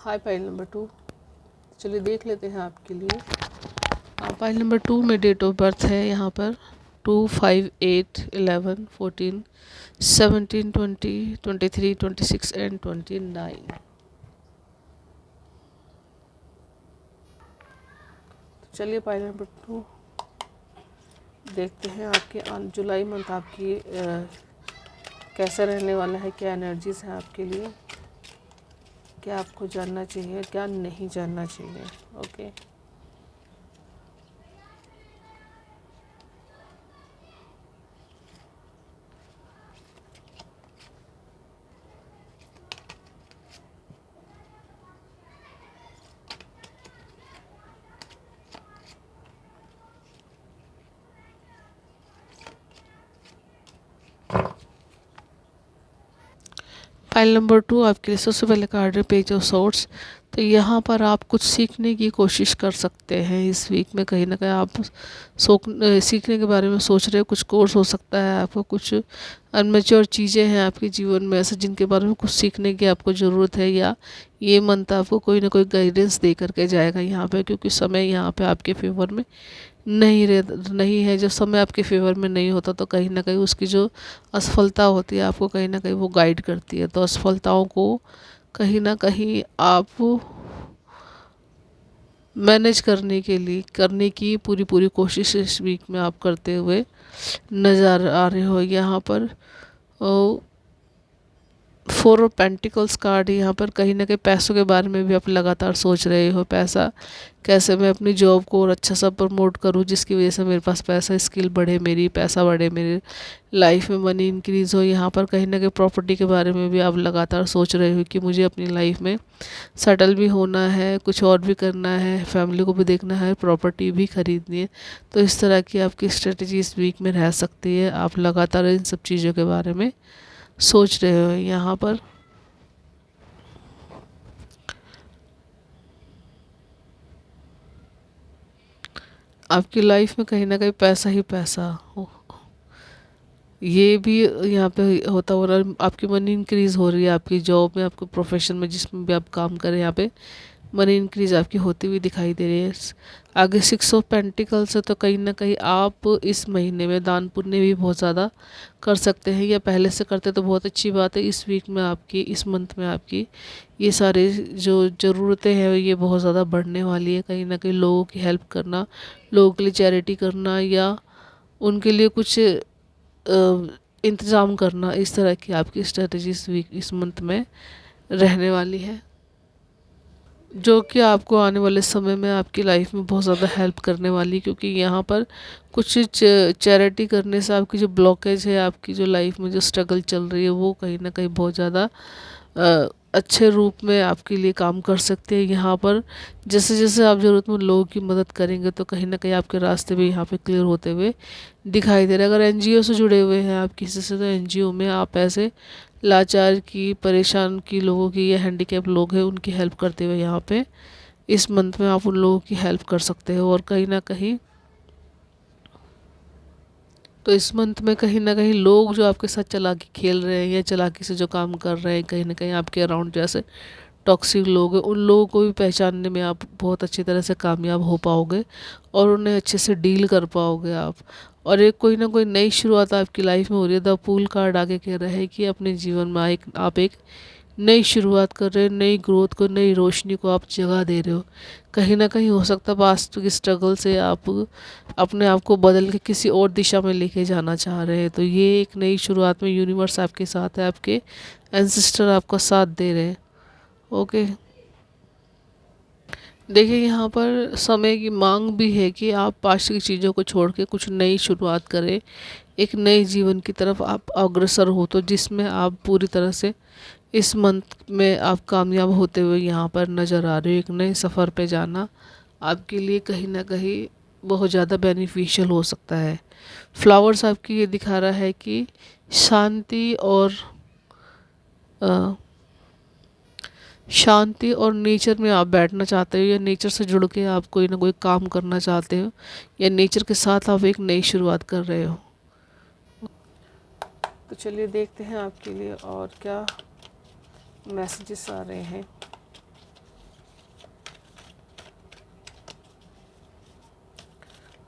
हाय pile number 2। चलिए देख लेते हैं आपके लिए। पाइल नंबर 2 में डेट ऑफ बर्थ है यहाँ पर 2, 5, 8, 11, 14, 17, 20, 23, 26 एंड 29। तो चलिए पाइल नंबर 2 देखते हैं आपके जुलाई मंथ आपकी कैसा रहने वाला है, क्या एनर्जीज हैं आपके लिए, क्या आपको जानना चाहिए, क्या नहीं जानना चाहिए। ओके, फाइल नंबर 2 आपके लिए सबसे पहले कार्ड है पेज ऑफ सोर्ट्स। तो यहाँ पर आप कुछ सीखने की कोशिश कर सकते हैं। इस वीक में कहीं ना कहीं आप सीखने के बारे में सोच रहे हो। कुछ कोर्स हो सकता है, आपको कुछ अनमेच्योर चीज़ें हैं आपके जीवन में ऐसे जिनके बारे में कुछ सीखने की आपको ज़रूरत है, या ये मंथ आपको कोई ना कोई गाइडेंस दे करके जाएगा यहाँ पे, क्योंकि समय यहाँ पे आपके फेवर में नहीं है। जब समय आपके फेवर में नहीं होता तो कहीं ना कहीं उसकी जो असफलता होती है आपको कहीं ना कहीं वो गाइड करती है। तो असफलताओं को कहीं ना कहीं आप मैनेज करने की पूरी पूरी कोशिश इस वीक में आप करते हुए नज़र आ रहे हो। यहाँ पर 4 ऑफ पेंटिकल्स कार्ड यहाँ पर कहीं ना कहीं पैसों के बारे में भी आप लगातार सोच रहे हो। पैसा कैसे मैं अपनी जॉब को और अच्छा सा प्रमोट करूँ जिसकी वजह से मेरे पास पैसा स्किल बढ़े, मेरी पैसा बढ़े, मेरी लाइफ में मनी इंक्रीज़ हो। यहाँ पर कहीं ना कहीं प्रॉपर्टी के बारे में भी आप लगातार सोच रहे हो कि मुझे अपनी लाइफ में सेटल भी होना है, कुछ और भी करना है, फैमिली को भी देखना है, प्रॉपर्टी भी खरीदनी है। तो इस तरह की आपकी स्ट्रेटजी इस वीक में रह सकती है। आप लगातार इन सब चीज़ों के बारे में सोच रहे हो। यहाँ पर आपकी लाइफ में कहीं ना कहीं पैसा ही पैसा हो, ये भी यहाँ पे होता हो रहा है। आपकी मनी इंक्रीज़ हो रही है, आपकी जॉब में, आपके प्रोफेशन में, जिसमें भी आप काम करें, यहाँ पे मनी इंक्रीज आपकी होती हुई दिखाई दे रही है। आगे 6 ऑफ पेंटिकल्स है, तो कहीं ना कहीं आप इस महीने में दान पुण्य भी बहुत ज़्यादा कर सकते हैं, या पहले से करते तो बहुत अच्छी बात है। इस वीक में आपकी, इस मंथ में आपकी ये सारे जो ज़रूरतें हैं ये बहुत ज़्यादा बढ़ने वाली है। कहीं ना कहीं लोगों की हेल्प करना, लोगों के लिए चैरिटी करना, या उनके लिए कुछ इंतज़ाम करना, इस तरह की आपकी स्ट्रेटजी इस वीक, इस मंथ में रहने वाली है, जो कि आपको आने वाले समय में आपकी लाइफ में बहुत ज़्यादा हेल्प करने वाली। क्योंकि यहाँ पर कुछ चैरिटी करने से आपकी जो ब्लॉकेज है, आपकी जो लाइफ में जो स्ट्रगल चल रही है, वो कहीं ना कहीं बहुत ज़्यादा अच्छे रूप में आपके लिए काम कर सकते हैं। यहाँ पर जैसे जैसे आप ज़रूरतमंद लोगों की मदद करेंगे तो कहीं ना कहीं आपके रास्ते भी यहाँ पे क्लियर होते हुए दिखाई दे रहे हैं। अगर एनजीओ से जुड़े हुए हैं आप किसी से, तो एनजीओ में आप ऐसे लाचार की, परेशान की लोगों की, या हैंडीकैप लोग हैं उनकी हेल्प करते हुए यहाँ पे इस मंथ में आप उन लोगों की हेल्प कर सकते हो। और कहीं ना कहीं तो इस मंथ में कहीं ना कहीं लोग जो आपके साथ चालाकी खेल रहे हैं या चालाकी से जो काम कर रहे हैं, कहीं ना कहीं आपके अराउंड जैसे टॉक्सिक लोग हैं, उन लोगों को भी पहचानने में आप बहुत अच्छी तरह से कामयाब हो पाओगे और उन्हें अच्छे से डील कर पाओगे आप। और एक कोई ना कोई नई शुरुआत आपकी लाइफ में हो रही है। द फूल कार्ड आगे कह रहा है कि अपने जीवन में आप एक नई शुरुआत कर रहे हो, नई ग्रोथ को, नई रोशनी को आप जगह दे रहे हो। कहीं ना कहीं हो सकता है पास्ट की स्ट्रगल से आप अपने आप को बदल के किसी और दिशा में लेके जाना चाह रहे हैं। तो ये एक नई शुरुआत में यूनिवर्स आपके साथ है, आपके एंसेस्टर आपका साथ दे रहे हैं। ओके, देखिए यहाँ पर समय की मांग भी है कि आप पास्ट की चीज़ों को छोड़ के कुछ नई शुरुआत करें, एक नए जीवन की तरफ आप अग्रसर हो, तो जिसमें आप पूरी तरह से इस मंथ में आप कामयाब होते हुए यहाँ पर नज़र आ रहे हो। एक नए सफ़र पे जाना आपके लिए कहीं ना कहीं बहुत ज़्यादा बेनिफिशियल हो सकता है। फ्लावर्स आपकी ये दिखा रहा है कि शांति और शांति और नेचर में आप बैठना चाहते हो, या नेचर से जुड़ के आप कोई ना कोई काम करना चाहते हो, या नेचर के साथ आप एक नई शुरुआत कर रहे हो। तो चलिए देखते हैं आपके लिए और क्या मैसेजेस आ रहे हैं।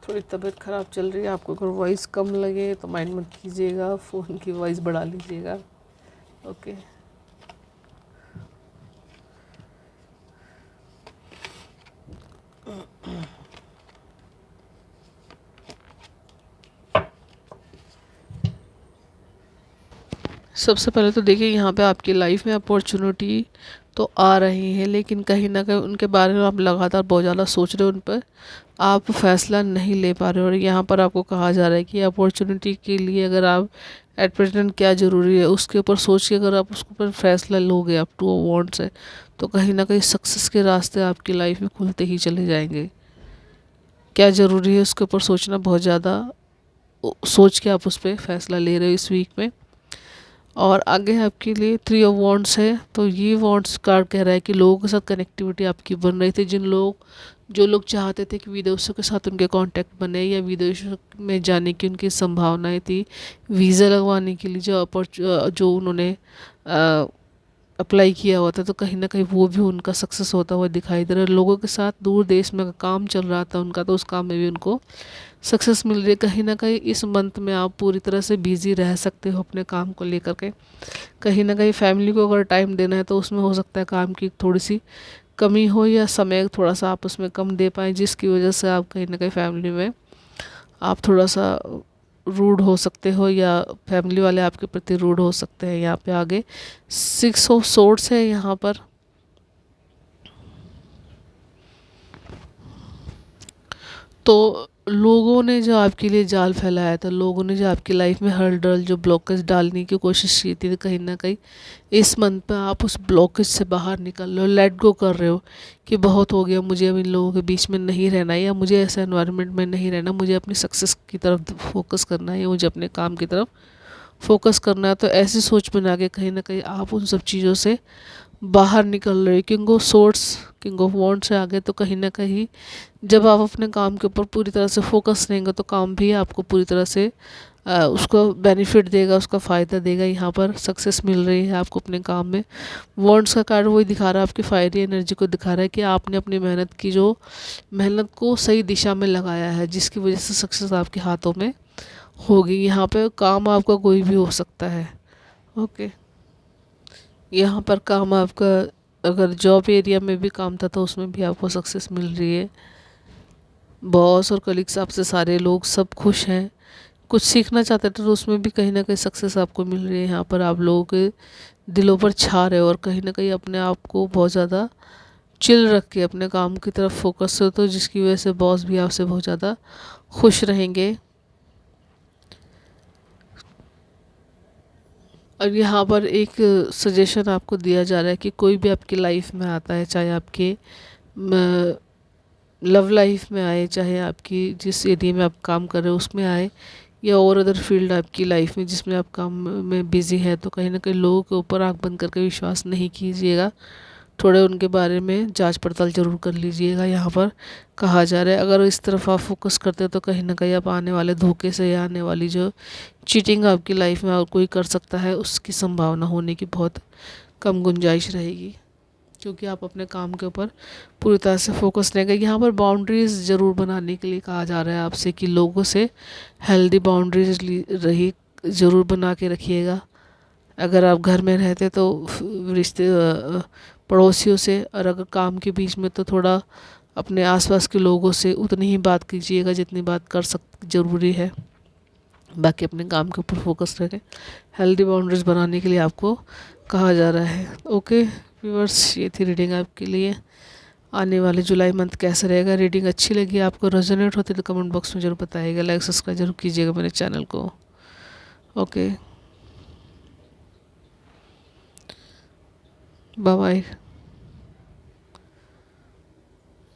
थोड़ी तबीयत ख़राब चल रही है। आपको अगर वॉइस कम लगे तो माइंड मत कीजिएगा, फ़ोन की वॉइस बढ़ा लीजिएगा। ओके। सबसे पहले तो देखिए, यहाँ पे आपकी लाइफ में अपॉर्चुनिटी तो आ रही है, लेकिन कहीं ना कहीं उनके बारे में आप लगातार बहुत ज़्यादा सोच रहे हो, उन पर आप फैसला नहीं ले पा रहे हो। और यहाँ पर आपको कहा जा रहा है कि अपॉर्चुनिटी के लिए अगर आप एट प्रेजेंट क्या ज़रूरी है उसके ऊपर सोच के अगर आप उसके ऊपर फैसला लोगे अप टू वांट से, तो कहीं ना कहीं सक्सेस के रास्ते आपकी लाइफ में खुलते ही चले जाएंगे। क्या ज़रूरी है उसके ऊपर सोचना, बहुत ज़्यादा सोच के आप उस पर फैसला ले रहे हो इस वीक में। और आगे आपके लिए 3 ऑफ वॉन्ड्स है, तो ये वॉन्ड्स कार्ड कह रहा है कि लोगों के साथ कनेक्टिविटी आपकी बन रही थी। जो लोग चाहते थे कि विदेशों के साथ उनके कांटेक्ट बने या विदेशों में जाने की उनकी संभावनाएं थी, वीज़ा लगवाने के लिए जो उन्होंने अप्लाई किया हुआ था, तो कहीं ना कहीं वो भी उनका सक्सेस होता हुआ दिखाई दे रहा है। लोगों के साथ दूर देश में काम चल रहा था उनका, तो उस काम में भी उनको सक्सेस मिल रही है। कहीं ना कहीं इस मंथ में आप पूरी तरह से बिजी रह सकते हो अपने काम को लेकर के। कहीं ना कहीं फैमिली को अगर टाइम देना है तो उसमें हो सकता है काम की थोड़ी सी कमी हो या समय थोड़ा सा आप उसमें कम दे पाएँ, जिसकी वजह से आप कहीं ना कहीं फैमिली में आप थोड़ा सा रूड हो सकते हो या फैमिली वाले आपके प्रति रूड हो सकते हैं। यहाँ पे आगे 6 ऑफ सोर्ड्स है यहाँ पर। तो लोगों ने जो आपके लिए जाल फैलाया था, लोगों ने जो आपकी लाइफ में हर्डल जो ब्लॉकेज डालने की कोशिश की थी, कहीं ना कहीं इस मंथ पे आप उस ब्लॉकेज से बाहर निकल रहे हो, लेट गो कर रहे हो कि बहुत हो गया, मुझे अब इन लोगों के बीच में नहीं रहना है या मुझे ऐसे एनवायरनमेंट में नहीं रहना, मुझे अपनी सक्सेस की तरफ फोकस करना है या मुझे अपने काम की तरफ फोकस करना है। तो ऐसी सोच बना के कहीं ना कहीं आप उन सब चीज़ों से बाहर निकल रहे हो। King of swords, king of wands से आगे, तो कहीं ना कहीं जब आप अपने काम के ऊपर पूरी तरह से फोकस रहेंगे तो काम भी आपको पूरी तरह से उसको बेनिफिट देगा, उसका फ़ायदा देगा। यहाँ पर सक्सेस मिल रही है आपको अपने काम में। वॉन्ड्स का कार्ड वही दिखा रहा है, आपकी फायरी एनर्जी को दिखा रहा है कि आपने अपनी मेहनत को सही दिशा में लगाया है, जिसकी वजह से सक्सेस आपके हाथों में होगी। यहाँ पे काम आपका कोई भी हो सकता है। ओके। यहाँ पर काम आपका अगर जॉब एरिया में भी काम था तो उसमें भी आपको सक्सेस मिल रही है। बॉस और कलीग्स आपसे सारे लोग सब खुश हैं। कुछ सीखना चाहते थे तो उसमें भी कहीं ना कहीं सक्सेस आपको मिल रही है। यहाँ पर आप लोगों के दिलों पर छा रहे हो और कहीं ना कहीं अपने आप को बहुत ज़्यादा चिल रख के अपने काम की तरफ फोकस हो, तो जिसकी वजह से बॉस भी आपसे बहुत ज़्यादा खुश रहेंगे। और यहाँ पर एक सजेशन आपको दिया जा रहा है कि कोई भी आपकी लाइफ में आता है, चाहे आपके लव लाइफ में आए, चाहे आपकी जिस एरिया में आप काम कर रहे हो उसमें आए, या और अदर फील्ड आपकी लाइफ में जिसमें आप काम में बिज़ी है, तो कहीं ना कहीं लोगों के ऊपर आँख बंद करके विश्वास नहीं कीजिएगा। थोड़े उनके बारे में जांच पड़ताल ज़रूर कर लीजिएगा। यहाँ पर कहा जा रहा है अगर इस तरफ आप फोकस करते हो तो कहीं ना कहीं आप आने वाले धोखे से या आने वाली जो चीटिंग आपकी लाइफ में और कोई कर सकता है, उसकी संभावना होने की बहुत कम गुंजाइश रहेगी, क्योंकि आप अपने काम के ऊपर पूरी तरह से फोकस रहेंगे। यहाँ पर बाउंड्रीज़ ज़रूर बनाने के लिए कहा जा रहा है आपसे कि लोगों से हेल्दी बाउंड्रीज रही ज़रूर बना के रखिएगा। अगर आप घर में रहते तो रिश्ते पड़ोसियों से, और अगर काम के बीच में तो थोड़ा अपने आसपास के लोगों से उतनी ही बात कीजिएगा जितनी बात कर ज़रूरी है। बाकी अपने काम के ऊपर फोकस रखें। हेल्दी बाउंड्रीज बनाने के लिए आपको कहा जा रहा है। ओके व्यूअर्स, ये थी रीडिंग आपके लिए। आने वाले जुलाई मंथ कैसा रहेगा, रीडिंग अच्छी लगी आपको, रेजोनेट होती तो कमेंट बॉक्स में ज़रूर बताइएगा। लाइक सब्सक्राइब जरूर कीजिएगा मेरे चैनल को। Okay, bye bye.